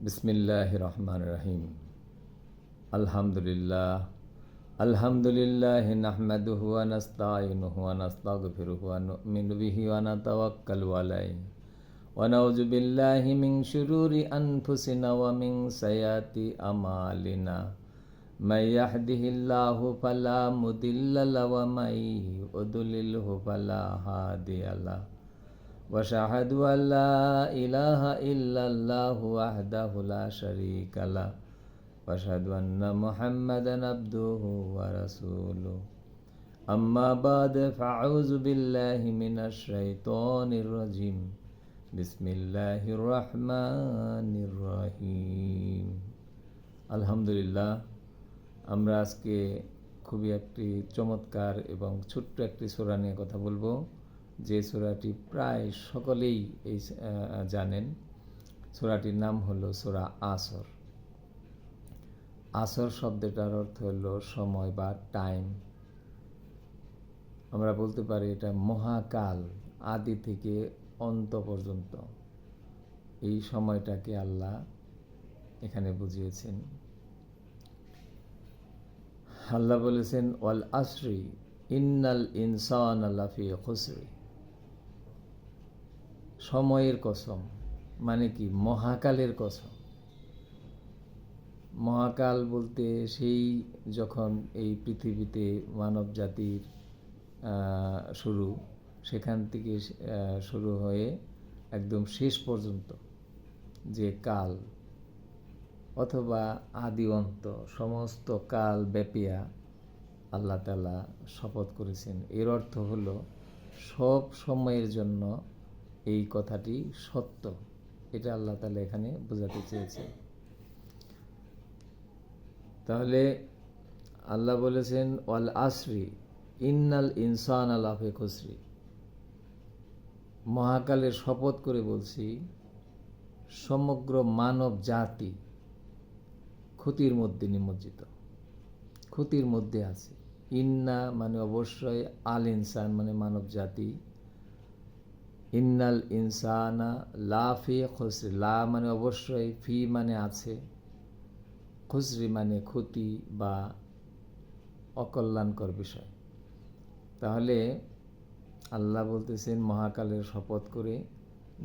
বিসমিল্লাহির রহমানির রহিম। আলহামদুলিল্লাহ আলহামদুলিল্লাহি নাহমাদুহু ওয়া নাস্তাঈনুহু ওয়া নাস্তাগফিরুহু ওয়া নু'মিনু বিহি ওয়া নাতাওয়াক্কালু আলাইহি ওয়া নাউযু বিল্লাহি মিন শুরুরি আনফুসিনা ওয়া মিন সাইয়্যাতি আমালিনা। মান ইয়াহদিহিল্লাহু ফালা মুদিল্লা লাহু ওয়া মান ইউদ্লিলহু ফালা হাদিয়া লাহু। واشهد ان لا اله الا الله وحده لا شريك له واشهد ان محمدا عبده ورسوله اما بعد فاعوذ بالله من الشيطان الرجيم بسم الله الرحمن الرحيم। আলহামদুলিল্লাহ, আমরা আজকে খুবই একটি চমৎকার এবং ছোট্ট একটি সূরা নিয়ে কথা বলবো, যে সূরাটি প্রায় সকলেই জানেন। সূরাটির নাম হলো সূরা আসর। আসর শব্দটার অর্থ হলো সময় বা টাইম। আমরা বলতে পারি এটা মহাকাল, আদি থেকে অন্ত পর্যন্ত এই সময়টাকে আল্লাহ এখানে বুঝিয়েছেন। আল্লাহ বলেছেন ওয়াল আসরি ইন্নাল ইনসানা লাফি খুসরি। সময়ের কসম মানে কি? মহাকালের কসম। মহাকাল বলতে সেই যখন এই পৃথিবীতে মানব জাতির শুরু, সেখান থেকে শুরু হয়ে একদম শেষ পর্যন্ত যে কাল অথবা আদি অন্ত, সমস্ত কাল ব্যাপিয়া আল্লাহ তাআলা শপথ করেছেন। এর অর্থ হলো সব সময়ের জন্য এই কথাটি সত্য। এটা আল্লাহ তাআলা এখানে বোঝাতে চেয়েছেন। তাহলে আল্লাহ বলেছেন ওয়াল আসরি ইন্নাল ইনসানা লাফি খুসরি। মহাকালের শপথ করে বলছি, সমগ্র মানব জাতি ক্ষতির মধ্যে নিমজ্জিত, ক্ষতির মধ্যে আছে। ইন্না মানে অবশ্যই, আল ইনসান মানে মানব জাতি, ইন্নাল ইনসানা লাফি খুসরি। লা মানে অবশ্যই, ফি মানে আছে, খুসরি মানে ক্ষতি বা অকল্যাণকর বিষয়। তাহলে আল্লাহ বলতেছেন মহাকালের শপথ করে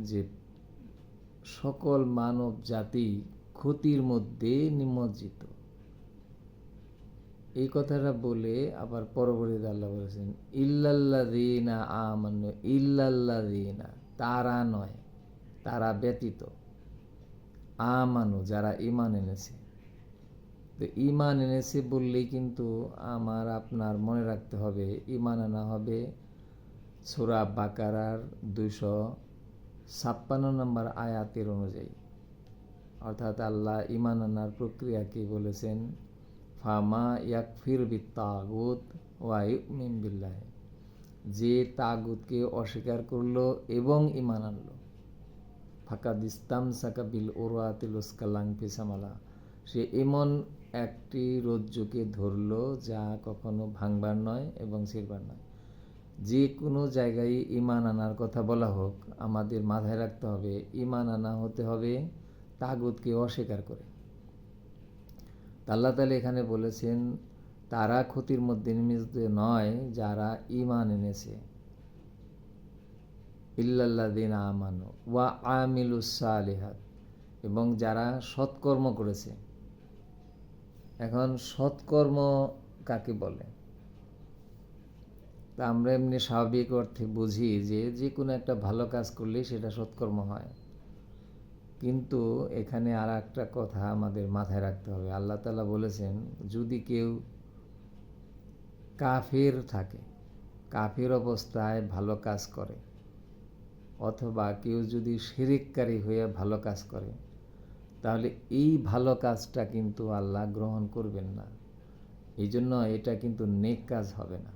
যে সকল মানব জাতি ক্ষতির মধ্যে নিমজ্জিত। এই কথাটা বলে আবার পরবর্তীতে আল্লাহ বলেছেন ইল্লাল্লাযীনা আমানু, ইল্লাল্লাযীনা তারা নয়, তারা ব্যতীত, আমানু যারা ঈমান এনেছে। তো ঈমান এনেছে বললেই কিন্তু আমার আপনার মনে রাখতে হবে, ঈমান আনা হবে সূরা বাকারার 256 নম্বর আয়াতের অনুযায়ী। অর্থাৎ আল্লাহ ঈমান আনার প্রক্রিয়াকে বলেছেন ফামা ইয়াকফির বিত্তাগুত ওয়া ইউমিন বিল্লাহ। যে তাগুতকে অস্বীকার করলো এবং ঈমান আনলো, ফাকাদ ইস্তামসাকা বিল উরওয়াতিল উসকা লা ইনফিসামা লাহা, সে এমন একটি রজ্জুকে ধরলো যা কখনো ভাঙবার নয় এবং ছিঁড়বার নয়। যে কোনো জায়গায় ঈমান আনার কথা বলা হোক, আমাদের মাথায় রাখতে হবে ঈমান আনা হতে হবে তাগুতকে অস্বীকার করে। আল্লাহ তাআলা এখানে বলেছেন তারা ক্ষতির মধ্যে নিমজ্জিত নয় যারা ঈমান এনেছে। ইল্লাল্লাযীনা আমানু ওয়া আমিলুস সালিহাত, এবং যারা সৎকর্ম করেছে। এখন সৎকর্ম কাকে বলে? তা আমরা এমনি স্বাভাবিক অর্থে বুঝি যে কোনো একটা ভালো কাজ করলেই সেটা সৎকর্ম হয়। কিন্তু এখানে আর একটা কথা আমাদের মাথায় রাখতে হবে। আল্লাহ তাআলা বলেছেন যদি কেউ কাফের থাকে, কাফের অবস্থায় ভালো কাজ করে, অথবা কেউ যদি শিরককারী হয়ে ভালো কাজ করে, তাহলে এই ভালো কাজটা কিন্তু আল্লাহ গ্রহণ করবেন না। এই জন্য এটা কিন্তু নেক কাজ হবে না।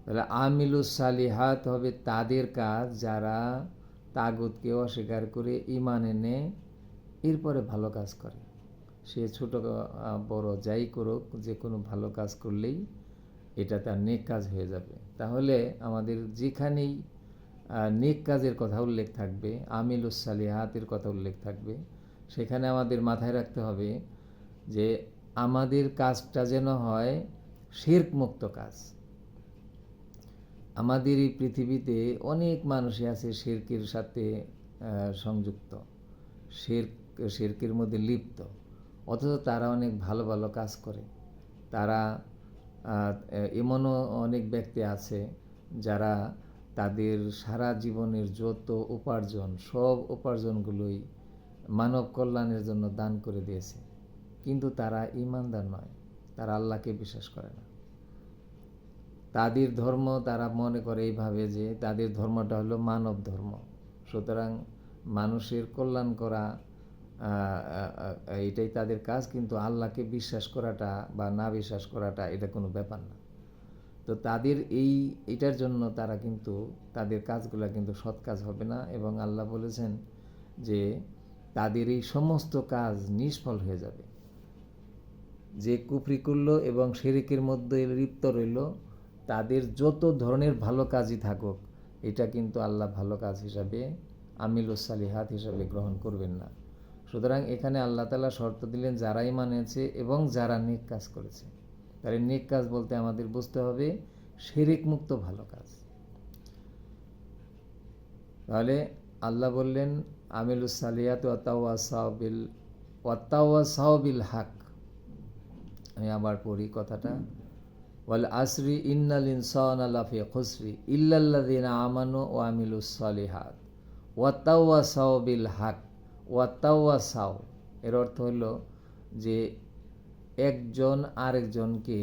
তাহলে আমিলুস সালিহাত হবে তাদের কাজ যারা তাগুতকে অস্বীকার করে ঈমান এনে এরপরে ভালো কাজ করে। সে ছোট বড় যাই করুক, যে কোনো ভালো কাজ করলেই এটা তার নেক কাজ হয়ে যাবে। তাহলে আমাদের যেখানেই নেক কাজের কথা উল্লেখ থাকবে, আমিলুস সালিহাতের কথা উল্লেখ থাকবে, সেখানে আমাদের মাথায় রাখতে হবে যে আমাদের কাজটা যেন হয় শিরক মুক্ত কাজ। আমাদের এই পৃথিবীতে অনেক মানুষই আছে শিরকের সাথে সংযুক্ত, শিরকের মধ্যে লিপ্ত, অথচ তারা অনেক ভালো ভালো কাজ করে। তারা এমনও অনেক ব্যক্তি আছে যারা তাদের সারা জীবনের যত উপার্জন, সব উপার্জনগুলোই মানব কল্যাণের জন্য দান করে দিয়েছে, কিন্তু তারা ঈমানদার নয়, তারা আল্লাহকে বিশ্বাস করে না। তাদের ধর্ম তারা মনে করে এইভাবে যে তাদের ধর্মটা হলো মানব ধর্ম, সুতরাং মানুষের কল্যাণ করা এটাই তাদের কাজ, কিন্তু আল্লাহকে বিশ্বাস করাটা বা না বিশ্বাস করাটা এটা কোনো ব্যাপার না। তো তাদের এটার জন্য তারা কিন্তু তাদের কাজগুলো কিন্তু সৎ কাজ হবে না, এবং আল্লাহ বলেছেন যে তাদের এই সমস্ত কাজ নিষ্ফল হয়ে যাবে। যে কুফরি করল এবং শিরকের মধ্যে লিপ্ত রইল, তাদের যত ধরনের ভালো কাজই থাকুক, এটা কিন্তু আল্লাহ ভালো কাজ হিসাবে, আমিলুস সালিহাত হিসাবে গ্রহণ করবেন না। সুতরাং এখানে আল্লাহ তাআলা শর্ত দিলেন যারা ঈমান এনেছে এবং যারা নেক কাজ করেছে। তাহলে নেক কাজ বলতে আমাদের বুঝতে হবে শিরক মুক্ত ভালো কাজ। তাহলে আল্লাহ বললেন আমিলুস সালিহাত ওয়াতাওয়াসাউ বিল হক। আমি আবার পড়ি কথাটা, ওয়াল আসরি ইন্নাল ইনসানা লাফি খুসরি ইল্লাল্লাযিনা আমানু ওয়া আমিলুস সালিহাত ওয়াতাওয়াসাউ বিল হক। ওয়াতাওয়াসাউ এর অর্থ হলো যে একজন আরেকজনকে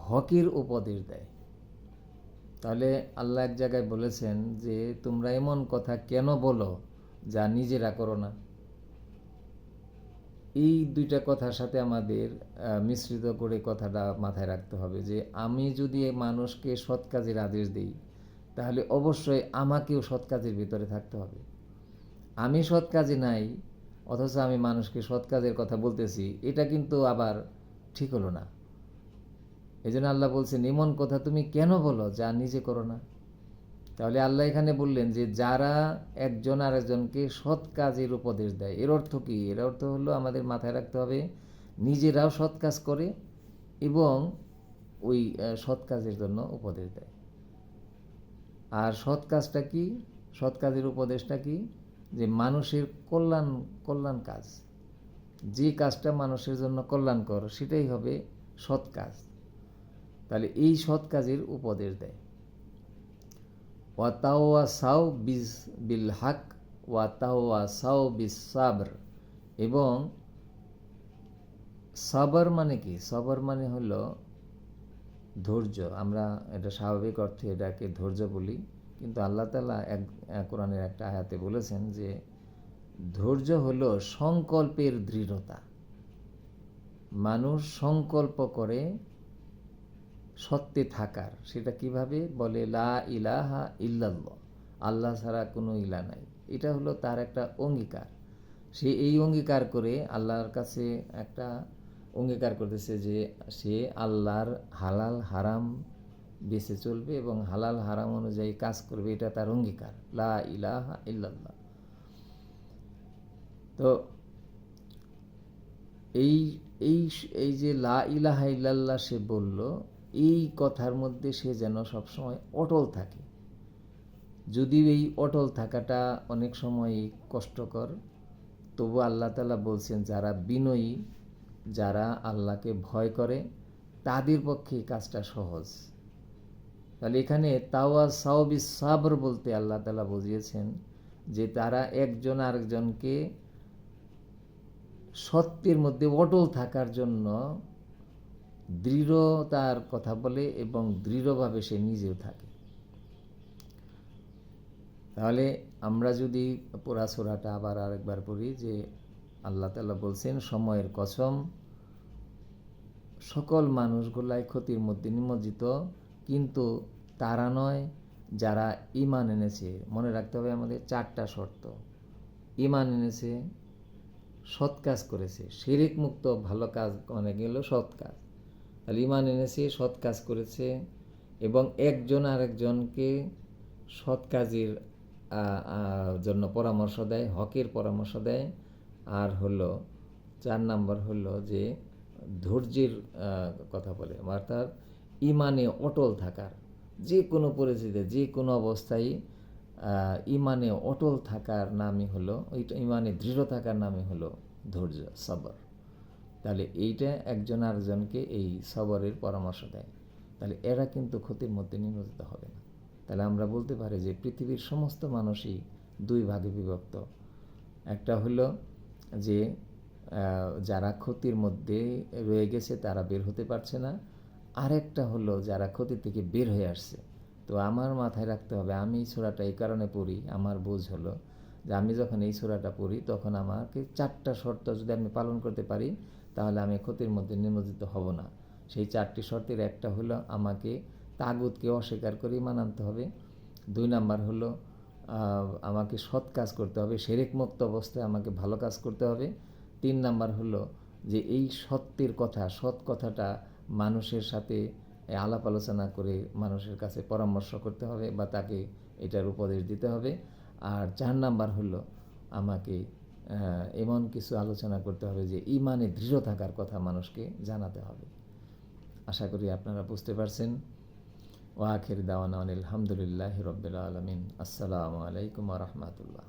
হকের উপদেশ দেয়। তাহলে আল্লাহ এক জায়গায় বলেছেন যে তোমরা এমন কথা কেন বলো যা নিজেরা করো না। এই দুইটা কথার সাথে আমাদের মিশ্রিত করে কথাটা মাথায় রাখতে হবে যে আমি যদি মানুষকে সৎ কাজের আদেশ দিই, তাহলে অবশ্যই আমাকেও সৎ কাজের ভিতরে থাকতে হবে। আমি সৎ কাজে নাই অথচ আমি মানুষকে সৎ কাজের কথা বলতেছি, এটা কিন্তু আবার ঠিক হলো না। এই জন্য আল্লাহ বলছেন এমন কথা তুমি কেন বলো যা নিজে করো না। তাহলে আল্লাহ এখানে বললেন যে যারা একজন আরেকজনকে সৎ কাজের উপদেশ দেয়, এর অর্থ কি? এর অর্থ হলো আমাদের মাথায় রাখতে হবে নিজেরাও সৎ কাজ করে এবং ওই সৎ কাজের জন্য উপদেশ দেয়। আর সৎ কাজটা কি? সৎ কাজের উপদেশটা কি? যে মানুষের কল্যাণ কাজ, যে কাজটা মানুষের জন্য কল্যাণকর সেটাই হবে সৎ কাজ। তাহলে এই সৎ কাজের উপদেশ দেয়। ওয়াতাওয়াসাউ বিল হক ওয়াতাওয়াসাউ বিস সাবর। এবং সবর মানে কি? সবর মানে হলো ধৈর্য। আমরা এটা স্বাভাবিক অর্থে এটাকে ধৈর্য বলি, কিন্তু আল্লাহ তাআলা কোরআনের একটা আয়াতে বলেছেন যে ধৈর্য হলো সংকল্পের দৃঢ়তা। মানুষ সংকল্প করে সত্যে থাকার, সেটা কিভাবে বলে? লা ইলাহা ইল্লাল্লাহ, আল্লাহ ছাড়া কোনো ইলা নাই। এটা হলো তার একটা অঙ্গীকার। সে এই অঙ্গীকার করে আল্লাহর কাছে একটা অঙ্গীকার করতেছে যে সে আল্লাহর হালাল হারাম বেঁচে চলবে এবং হালাল হারাম অনুযায়ী কাজ করবে, এটা তার অঙ্গীকার, লা ইলাহা ইল্লাল্লাহ। তো এই যে লা ইলাহা ইল্লাল্লাহ সে বলল, এই কথার মধ্যে সে যেন সবসময় অটল থাকে। যদিও এই অটল থাকাটা অনেক সময় কষ্টকর, তবু আল্লাহ তাআলা বলছেন যারা বিনয়ী, যারা আল্লাহকে ভয় করে, তাদের পক্ষে এই কাজটা সহজ। তাহলে এখানে তাওয়াসাউ বিস সাবর বলতে আল্লাহ তাআলা বুঝিয়েছেন যে তারা একজন আরেকজনকে সত্যের মধ্যে অটল থাকার জন্য দৃঢ়তার কথা বলে এবং দৃঢ়ভাবে সে নিজেও থাকে। তাহলে আমরা যদি পুরা সূরাটা আবার আরেকবার পড়ি, যে আল্লাহ তাআলা বলছেন সময়ের কসম, সকল মানুষগুলাই ক্ষতির মধ্যে নিমজ্জিত, কিন্তু তারা নয় যারা ঈমান এনেছে। মনে রাখতে হবে আমাদের 4টা শর্ত: ঈমান এনেছে, সৎ কাজ করেছে, শিরক মুক্ত ভালো কাজ মানে গেল সৎ কাজ। তাহলে ঈমান এনেছে, সৎ কাজ করেছে এবং একজন আরেকজনকে সৎ কাজের জন্য পরামর্শ দেয়, হকের পরামর্শ দেয়। আর হলো 4 নাম্বার হলো যে ধৈর্যের কথা বলে, অর্থাৎ ইমানে অটল থাকার, যে কোনো পরিস্থিতিতে যে কোনো অবস্থায় ইমানে অটল থাকার নামই হলো, ইমানে দৃঢ় থাকার নামই হলো ধৈর্য, সবর। তাহলে এইটা একজন আরেকজনকে এই সবরের পরামর্শ দেয়। তাহলে এরা কিন্তু ক্ষতির মধ্যে নিমজ্জিত হবে না। তাহলে আমরা বলতে পারি যে পৃথিবীর সমস্ত মানুষই 2 ভাগে বিভক্ত। একটা হলো যে যারা ক্ষতির মধ্যে রয়ে গেছে তারা বের হতে পারছে না, আরেকটা হলো যারা ক্ষতি থেকে বের হয়ে আসছে। তো আমার মাথায় রাখতে হবে, আমি এই সূরাটা এই কারণে পড়ি, আমার বোঝ হলো যে আমি যখন এই সূরাটা পড়ি তখন আমাকে 4টা শর্ত যদি আমি পালন করতে পারি তাহলে আমি ক্ষতির মধ্যে নিমজ্জিত হব না। সেই 4টি শর্তের একটা হলো আমাকে তাগুতকে অস্বীকার করে ঈমান আনতে হবে। 2 নাম্বার হলো আমাকে সৎ কাজ করতে হবে, শিরক মুক্ত অবস্থায় আমাকে ভালো কাজ করতে হবে। 3 নাম্বার হলো যে এই সত্যের কথা, সৎ কথাটা মানুষের সাথে আলাপ আলোচনা করে মানুষের কাছে পরামর্শ করতে হবে বা তাকে এটার উপদেশ দিতে হবে। আর 4 নাম্বার হলো আমাকে এমন কিছু আলোচনা করতে হবে যে ইমানে দৃঢ় থাকার কথা মানুষকে জানাতে হবে। আশা করি আপনারা বুঝতে পারছেন। ওয়া আখির দাওয়ানা আলহামদুলিল্লাহি রাব্বিল আলামিন। আসসালামু আলাইকুম ওয়া রাহমাতুল্লাহ।